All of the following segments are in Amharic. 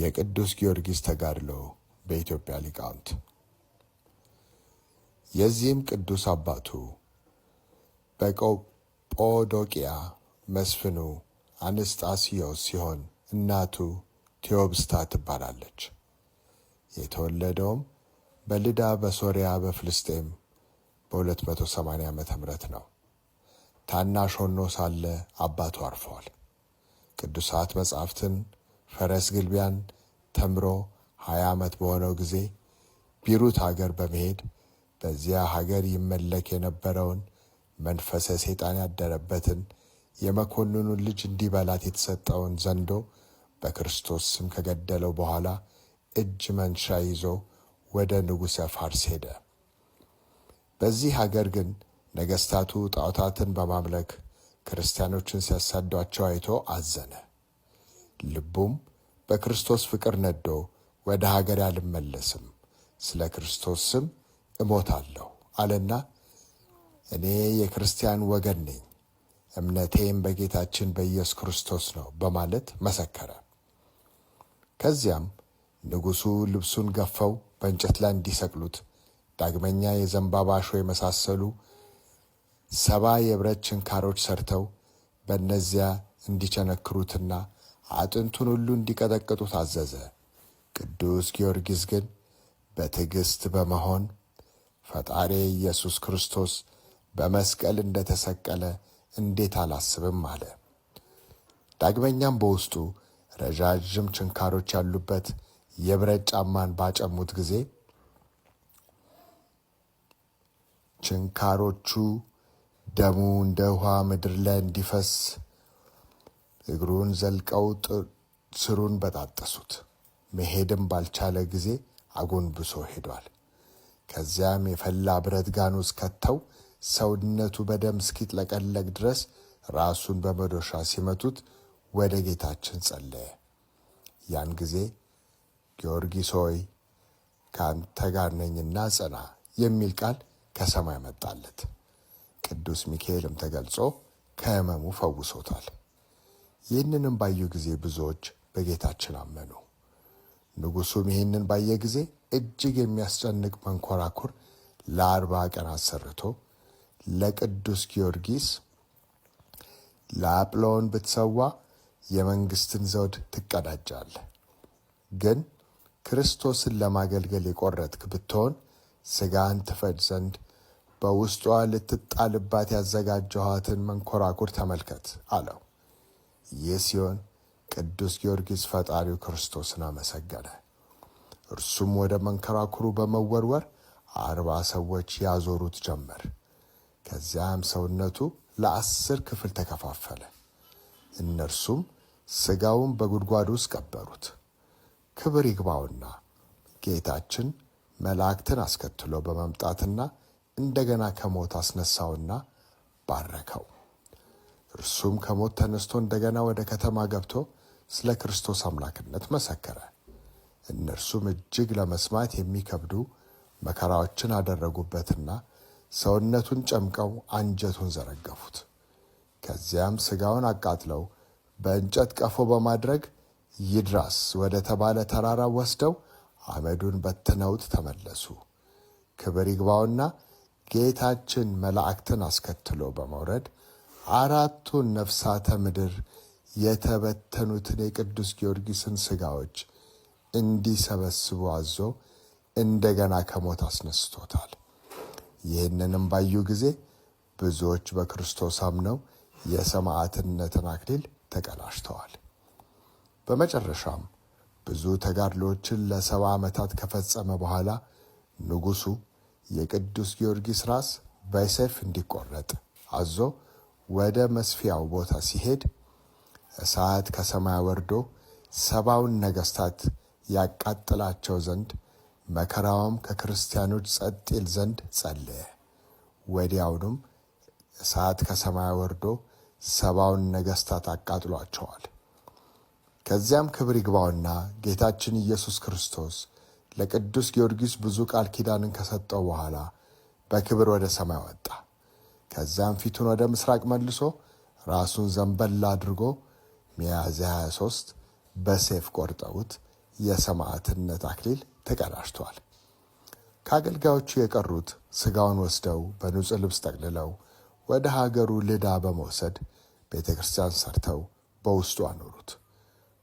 የቅዱስ ጊዮርጊስ ተጋድሎ በኢትዮጵያ ሊቃውንት። የዚህም ቅዱስ አባቱ በቀጶዶቅያ መስፍኑ አንስጣስዮስ ሲሆን እናቱ ቴዎብስታ ትባላለች። የተወለደውም በልዳ በሶርያ በፍልስጤም በ280 ዓመተ ምህረት ነው። ታናሽ ሆኖ ሳለ አባቱ አርፈዋል። ቅዱሳት መጻሕፍትን ፈረስ ግልቢያን ተምሮ 20 ዓመት በሆነው ጊዜ ቢሩት ሀገር በመሄድ በዚያ ሀገር ይመለክ የነበረውን መንፈሰ ሰይጣን ያደረበትን የመኮንኑን ልጅ እንዲበላት የተሰጠውን ዘንዶ በክርስቶስ ስም ከገደለው በኋላ እጅ መንሻ ይዞ ወደ ንጉሠ ፋርስ ሄደ። በዚህ ሀገር ግን ነገሥታቱ ጣዖታትን በማምለክ ክርስቲያኖችን ሲያሳዷቸው አይቶ አዘነ። ልቡም በክርስቶስ ፍቅር ነዶ ወደ ሀገር አልመለስም፣ ስለ ክርስቶስ ስም እሞታለሁ አለና እኔ የክርስቲያን ወገን ነኝ፣ እምነቴም በጌታችን በኢየሱስ ክርስቶስ ነው በማለት መሰከረ። ከዚያም ንጉሡ ልብሱን ገፈው በእንጨት ላይ እንዲሰቅሉት፣ ዳግመኛ የዘንባባ እሾህ የመሳሰሉ 70 የብረት ችንካሮች ሰርተው በእነዚያ እንዲቸነክሩትና አጥንቱን ሁሉ እንዲቀጠቅጡት አዘዘ። ቅዱስ ጊዮርጊስ ግን በትዕግሥት በመሆን ፈጣሪ ኢየሱስ ክርስቶስ በመስቀል እንደተሰቀለ እንዴት አላስብም አለ። ዳግመኛም በውስጡ ረዣዥም ችንካሮች ያሉበት የብረት ጫማን ባጨሙት ጊዜ ችንካሮቹ ደሙ እንደ ውሃ ምድር ላይ እንዲፈስ እግሩን ዘልቀው ስሩን በጣጠሱት። መሄድም ባልቻለ ጊዜ አጎንብሶ ሄዷል። ከዚያም የፈላ ብረት ጋን ውስጥ ከተው ሰውነቱ በደም እስኪጥለቀለቅ ድረስ ራሱን በመዶሻ ሲመቱት ወደ ጌታችን ጸለየ። ያን ጊዜ ጊዮርጊስ ሆይ ከአንተ ጋር ነኝና ጽና የሚል ቃል ከሰማይ መጣለት። ቅዱስ ሚካኤልም ተገልጾ ከሕመሙ ፈውሶታል። ይህንንም ባዩ ጊዜ ብዙዎች በጌታችን አመኑ። ንጉሡም ይህንን ባየ ጊዜ እጅግ የሚያስጨንቅ መንኰራኩር ለ40 ቀን አሰርቶ ለቅዱስ ጊዮርጊስ ለአጵሎን ብትሰዋ የመንግሥትን ዘውድ ትቀዳጃለህ፣ ግን ክርስቶስን ለማገልገል የቈረጥክ ብትሆን ሥጋን ትፈጅ ዘንድ በውስጧ ልትጣልባት ያዘጋጀኋትን መንኰራኩር ተመልከት አለው። ይህ ሲሆን ቅዱስ ጊዮርጊስ ፈጣሪው ክርስቶስን አመሰገነ። እርሱም ወደ መንኰራኩሩ በመወርወር 40 ሰዎች ያዞሩት ጀመር። ከዚያም ሰውነቱ ለ10 ክፍል ተከፋፈለ። እነርሱም ሥጋውን በጉድጓድ ውስጥ ቀበሩት። ክብር ይግባውና ጌታችን መላእክትን አስከትሎ በመምጣትና እንደገና ከሞት አስነሳውና ባረከው። እርሱም ከሞት ተነስቶ እንደገና ወደ ከተማ ገብቶ ስለ ክርስቶስ አምላክነት መሰከረ። እነርሱም እጅግ ለመስማት የሚከብዱ መከራዎችን አደረጉበትና ሰውነቱን ጨምቀው አንጀቱን ዘረገፉት። ከዚያም ሥጋውን አቃጥለው በእንጨት ቀፎ በማድረግ ይድራስ ወደ ተባለ ተራራ ወስደው አመዱን በትነውት ተመለሱ። ክብር ይግባውና ጌታችን መላእክትን አስከትሎ በመውረድ 4ቱን ነፍሳተ ምድር የተበተኑትን የቅዱስ ጊዮርጊስን ሥጋዎች እንዲሰበስቡ አዞ እንደገና ከሞት አስነስቶታል። ይህንንም ባዩ ጊዜ ብዙዎች በክርስቶስ አምነው የሰማዕትነትን አክሊል ተቀዳጅተዋል። በመጨረሻም ብዙ ተጋድሎችን ለ70 ዓመታት ከፈጸመ በኋላ ንጉሡ የቅዱስ ጊዮርጊስ ራስ በሰይፍ እንዲቆረጥ አዞ ወደ መስፊያው ቦታ ሲሄድ እሳት ከሰማይ ወርዶ 70ውን ነገሥታት ያቃጥላቸው ዘንድ መከራውም ከክርስቲያኖች ጸጥ ይል ዘንድ ጸለየ። ወዲያውኑም እሳት ከሰማይ ወርዶ 70ውን ነገሥታት አቃጥሏቸዋል። ከዚያም ክብር ይግባውና ጌታችን ኢየሱስ ክርስቶስ ለቅዱስ ጊዮርጊስ ብዙ ቃል ኪዳንን ከሰጠው በኋላ በክብር ወደ ሰማይ ወጣ። ከዚያም ፊቱን ወደ ምስራቅ መልሶ ራሱን ዘንበል አድርጎ ሚያዝያ 23 በሰይፍ ቆርጠውት የሰማዕትነት አክሊል ተቀዳጅቷል። ከአገልጋዮቹ የቀሩት ሥጋውን ወስደው በንጹሕ ልብስ ጠቅልለው ወደ ሀገሩ ልዳ በመውሰድ ቤተ ክርስቲያን ሰርተው በውስጡ አኖሩት።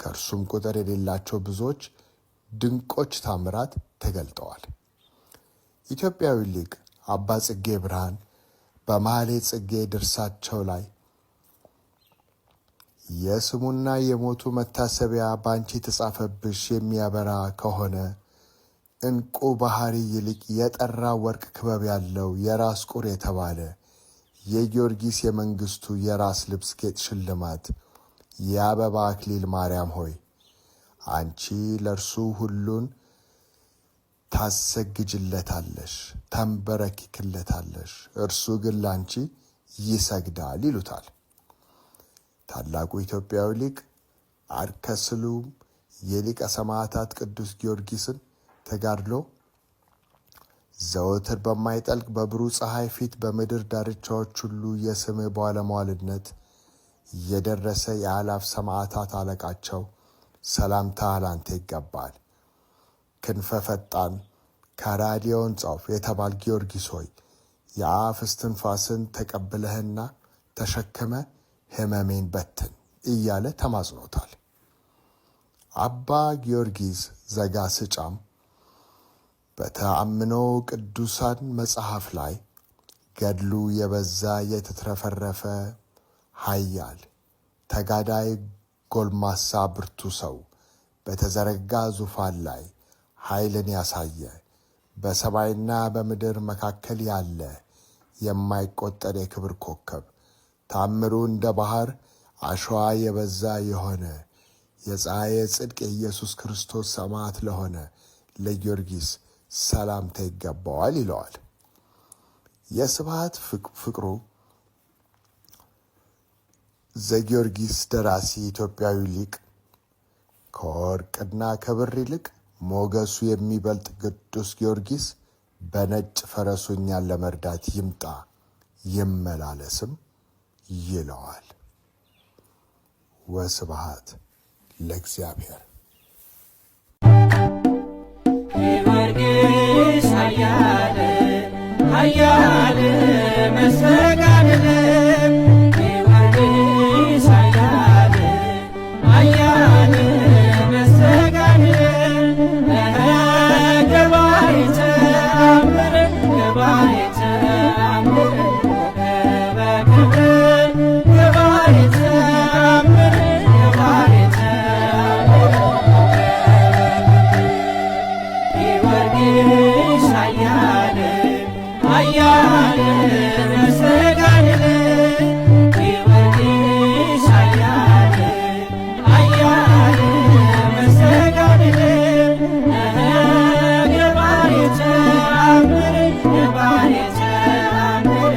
ከእርሱም ቁጥር የሌላቸው ብዙዎች ድንቆች ታምራት ተገልጠዋል። ኢትዮጵያዊ ሊቅ አባ ጽጌ ብርሃን በማኅሌተ ጽጌ ድርሳቸው ላይ የስሙና የሞቱ መታሰቢያ ባንቺ ተጻፈብሽ የሚያበራ ከሆነ ዕንቁ ባሕሪ ይልቅ የጠራ ወርቅ ክበብ ያለው የራስ ቁር የተባለ የጊዮርጊስ የመንግሥቱ የራስ ልብስ ጌጥ ሽልማት የአበባ አክሊል ማርያም ሆይ አንቺ ለእርሱ ሁሉን ታሰግጅለታለሽ፣ ታንበረክክለታለሽ፣ እርሱ ግን ላንቺ ይሰግዳል ይሉታል። ታላቁ ኢትዮጵያዊ ሊቅ አርከስሉም የሊቀ ሰማዕታት ቅዱስ ጊዮርጊስን ተጋድሎ ዘወትር በማይጠልቅ በብሩህ ፀሐይ ፊት በምድር ዳርቻዎች ሁሉ የስምህ ባለሟልነት የደረሰ የአእላፍ ሰማዕታት አለቃቸው ሰላምታ ላንተ ይገባል። ክንፈ ፈጣን ከራዲዮን ጻፍ የተባል ጊዮርጊስ ሆይ የአፍ እስትንፋስን ተቀብለህና ተሸክመ ሕመሜን በትን እያለ ተማጽኖታል። አባ ጊዮርጊስ ዘጋስጫም በተአምኖ ቅዱሳን መጽሐፍ ላይ ገድሉ የበዛ የተትረፈረፈ ኃያል ተጋዳይ ጎልማሳ ብርቱ ሰው በተዘረጋ ዙፋን ላይ ኃይልን ያሳየ በሰማይና በምድር መካከል ያለ የማይቆጠር የክብር ኮከብ ታምሩ እንደ ባህር አሸዋ የበዛ የሆነ የፀሐየ ጽድቅ የኢየሱስ ክርስቶስ ሰማዕት ለሆነ ለጊዮርጊስ ሰላምታ ይገባዋል ይለዋል። የስብሐት ፍቅሩ ዘጊዮርጊስ ደራሲ ኢትዮጵያዊ ሊቅ ከወርቅና ከብር ይልቅ ሞገሱ የሚበልጥ ቅዱስ ጊዮርጊስ በነጭ ፈረሱ እኛን ለመርዳት ይምጣ ይመላለስም ይለዋል። ወስብሐት ለእግዚአብሔር። ጊዮርጊስ ኃያል ኃያል መስተጋድል ጊዮርጊስ ኃያል ኃያል መስተጋድል ገባሬ ተአምር ገባሬ ተአምር በክብር ገባሬ ተአምር ገባሬ ተአምር ጊዮርጊስ ኃያል ኃያል መስተጋድል ጊዮርጊስ ኃያል ኃያል መስተጋድል ገባሬ ተአምር ገባሬ ተአምር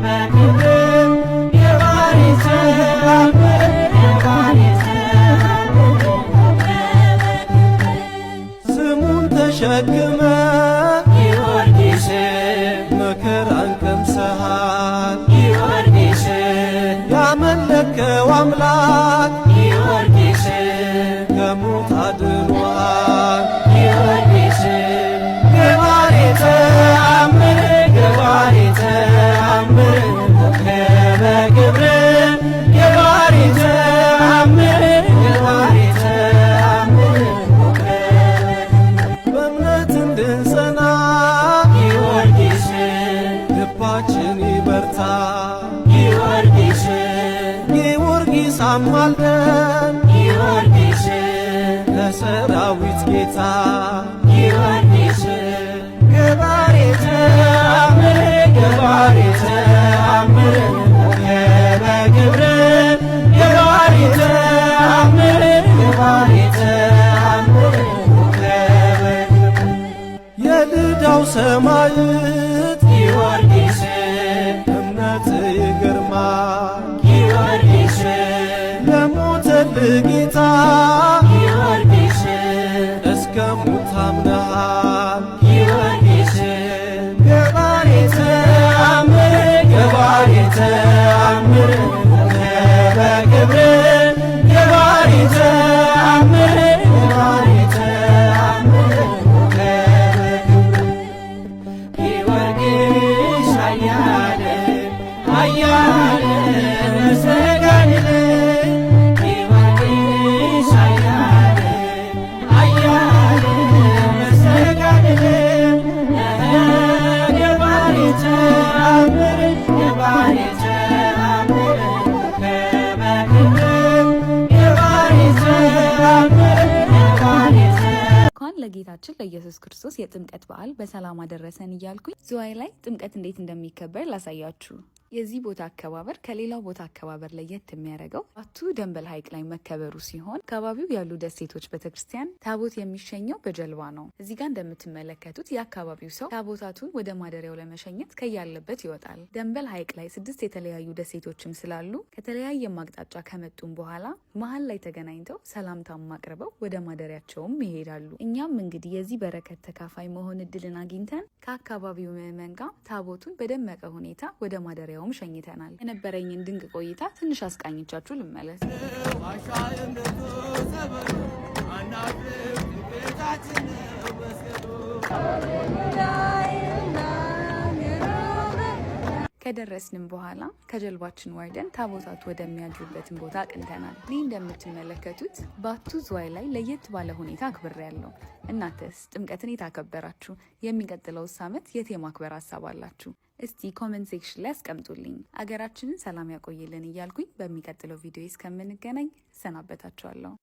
በክብር ገባሬ ተአምር ገባሬ ተአምር ስሙን ተሸክመ ጊዮርጊስ መከራን ቀምሰሃል ጊዮርጊስ ያመለከው አምላክ ጊዮርጊስ ከሞት አድኖሃል ጊዮርጊስ ገባሬ ተአምር ገባሬ ተአምር በክብር ገባሬ ተአምር ገባሬ ተአምር በእምነት እንድንጸና ጊዮርጊስ ልባችን ይበርታ ጊዮርጊስ ጊዮርጊስ አማልደን ጊዮርጊስ ለሰራዊት ጌታ ጊዮርጊስ ገባሬ ተአምር ገባሬ ተአምር በክብር ገባሬ ተአምር ገባሬ ተአምር የልዳው ሰማዕት ጊዮርጊስ እምነት ይገርማል ጊዮርጊስ ለሞተልህ ጌታ ጊዮርጊስ እስከ ሞት አምነሃል ጊዮርጊስ ገባሬ ተአምር ገባሬ ተአምር በክብር ገባሬ ተአምር ገባሬ ለጌታችን ለኢየሱስ ክርስቶስ የጥምቀት በዓል በሰላም አደረሰን እያልኩኝ ዝዋይ ላይ ጥምቀት እንዴት እንደሚከበር ላሳያችሁ። የዚህ ቦታ አከባበር ከሌላው ቦታ አከባበር ለየት የሚያደርገው ባቱ ደንበል ሐይቅ ላይ መከበሩ ሲሆን አካባቢው ያሉ ደሴቶች ቤተክርስቲያን ታቦት የሚሸኘው በጀልባ ነው። እዚህ ጋር እንደምትመለከቱት የአካባቢው ሰው ታቦታቱን ወደ ማደሪያው ለመሸኘት ከያለበት ይወጣል። ደንበል ሐይቅ ላይ 6 የተለያዩ ደሴቶችም ስላሉ ከተለያየ አቅጣጫ ከመጡም በኋላ መሀል ላይ ተገናኝተው ሰላምታም አቅርበው ወደ ማደሪያቸውም ይሄዳሉ። እኛም እንግዲህ የዚህ በረከት ተካፋይ መሆን እድልን አግኝተን ከአካባቢው ምዕመን ጋር ታቦቱን በደመቀ ሁኔታ ወደ ማደሪያው ሸኝተናል። የነበረኝን ድንቅ ቆይታ ትንሽ አስቃኝቻችሁ ልመለስ። ከደረስንም በኋላ ከጀልባችን ወርደን ታቦታቱ ወደሚያድሩበትን ቦታ አቅንተናል። እኔ እንደምትመለከቱት ባቱ ዝዋይ ላይ ለየት ባለ ሁኔታ አክብሬያለሁ። እናንተስ ጥምቀትን የታከበራችሁ? የሚቀጥለውስ ዓመት የት የማክበር ሀሳብ አላችሁ? እስቲ ኮሜንት ሴክሽን ላይ አስቀምጡልኝ። አገራችንን ሰላም ያቆይልን እያልኩኝ በሚቀጥለው ቪዲዮ እስከምንገናኝ ሰናበታችኋለሁ።